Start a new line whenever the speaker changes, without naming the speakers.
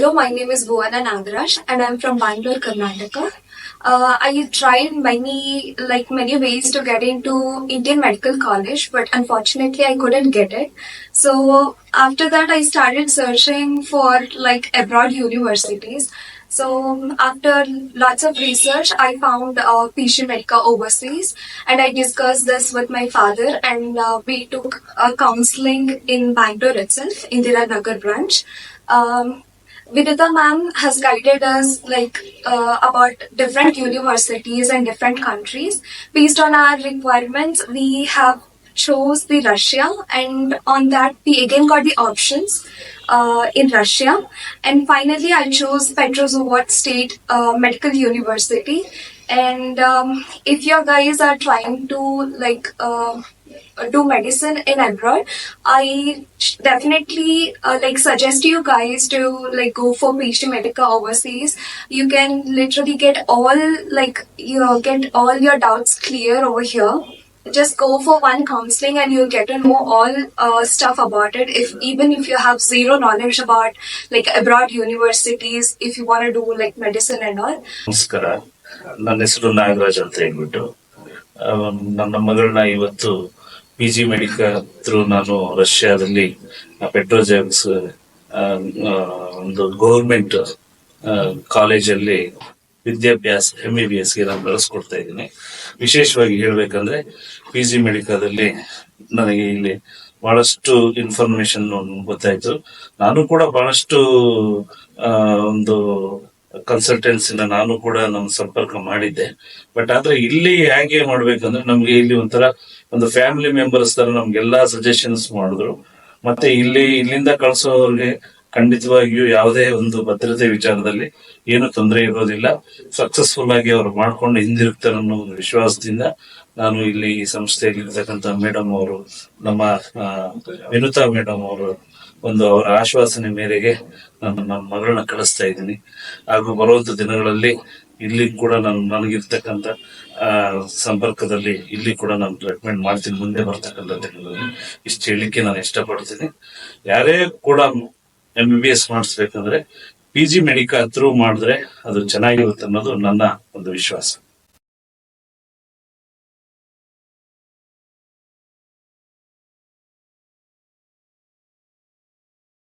Hello, my name is Bhuwana Nagaraj and I'm from Bangalore, Karnataka. I tried many ways to get into Indian Medical College, but unfortunately I couldn't get it. So after that, I started searching for like abroad universities. So after lots of research, I found PG Medica overseas, and I discussed this with my father, and we took counseling in Bangalore itself, Indira Nagar branch. Um, Vidita ma'am has guided us about different universities and different countries. Based on our requirements, we have chose the Russia, and on that we again got the options in Russia. And finally, I chose Petrozavodsk State Medical University. And if you guys are trying to do medicine in abroad, I definitely suggest you guys to go for PhD Medica overseas. You can literally get all your doubts clear over here. Just go for one counseling and you'll get to know all stuff about it. If you have zero knowledge about like abroad universities, if you want to do like medicine and all.
ನಮಸ್ಕಾರ. ನನ್ನ ಹೆಸರು ನಾಗರಾಜ್ ಅಂತ ಹೇಳ್ಬಿಟ್ಟು ನನ್ನ ಮಗಳನ್ನ ಇವತ್ತು PG medical through ನಾನು ರಷ್ಯಾದಲ್ಲಿ ಪೆಟ್ರೋಜೆವ್ಸ್ ಒಂದು ಗೌರ್ಮೆಂಟ್ ಕಾಲೇಜಲ್ಲಿ ವಿದ್ಯಾಭ್ಯಾಸ MBBS ಗೆ ನಾನು ಬಳಸ್ಕೊಡ್ತಾ ಇದ್ದೀನಿ. ವಿಶೇಷವಾಗಿ ಹೇಳ್ಬೇಕಂದ್ರೆ PG ಮೆಡಿಕಲ್ದಲ್ಲಿ ನನಗೆ ಇಲ್ಲಿ ಬಹಳಷ್ಟು ಇನ್ಫಾರ್ಮೇಶನ್ ಗೊತ್ತಾಯ್ತು. ನಾನು ಕೂಡ ಬಹಳಷ್ಟು ಒಂದು ಕನ್ಸಲ್ಟೆನ್ಸಿನ ನಾನು ಕೂಡ ಸಂಪರ್ಕ ಮಾಡಿದ್ದೆ. ಬಟ್ ಆದ್ರೆ ಇಲ್ಲಿ ಹೇಗೆ ಮಾಡ್ಬೇಕಂದ್ರೆ ನಮ್ಗೆ ಇಲ್ಲಿ ಒಂದು ಫ್ಯಾಮಿಲಿ ಮೆಂಬರ್ಸ್ ತರ ನಮ್ಗೆಲ್ಲಾ ಸಜೆಷನ್ಸ್ ಮಾಡಿದ್ರು. ಮತ್ತೆ ಇಲ್ಲಿಂದ ಕಳ್ಸೋರಿಗೆ ಖಂಡಿತವಾಗಿಯೂ ಯಾವುದೇ ಒಂದು ಭದ್ರತೆ ವಿಚಾರದಲ್ಲಿ ಏನು ತೊಂದರೆ ಇರೋದಿಲ್ಲ. ಸಕ್ಸಸ್ಫುಲ್ ಆಗಿ ಅವ್ರು ಮಾಡ್ಕೊಂಡು ಹಿಂದಿರುಗ್ತಾರೆ ಅನ್ನೋ ಒಂದು ವಿಶ್ವಾಸದಿಂದ ನಾನು ಇಲ್ಲಿ ಈ ಸಂಸ್ಥೆಯಲ್ಲಿ ಇರ್ತಕ್ಕಂಥ ಮೇಡಮ್ ಅವರು, ನಮ್ಮ ವಿನುತಾ ಮೇಡಮ್ ಅವರು ಅವರ ಆಶ್ವಾಸನೆ ಮೇರೆಗೆ ನಾನು ನನ್ನ ಮಗಳನ್ನ ಕಳಿಸ್ತಾ ಇದ್ದೀನಿ. ಹಾಗೂ ಬರುವಂತ ದಿನಗಳಲ್ಲಿ ಇಲ್ಲಿ ಕೂಡ ನನಗಿರ್ತಕ್ಕಂಥ ಸಂಪರ್ಕದಲ್ಲಿ ಇಲ್ಲಿ ಕೂಡ ನಾನು ರೆಕಮೆಂಡ್ ಮಾಡ್ತೀನಿ ಮುಂದೆ ಬರ್ತಕ್ಕಂಥ ದಿನಗಳಲ್ಲಿ. ಇಷ್ಟು ಹೇಳಿಕ್ಕೆ ನಾನು ಇಷ್ಟಪಡ್ತೀನಿ. ಯಾರೇ ಕೂಡ MBBS ಮಾಡಿಸ್ಬೇಕಂದ್ರೆ PG ಮೆಡಿಕಲ್ ಥ್ರೂ ಮಾಡಿದ್ರೆ ಅದು ಚೆನ್ನಾಗಿರುತ್ತೆ ಅನ್ನೋದು ನನ್ನ ಒಂದು ವಿಶ್ವಾಸ.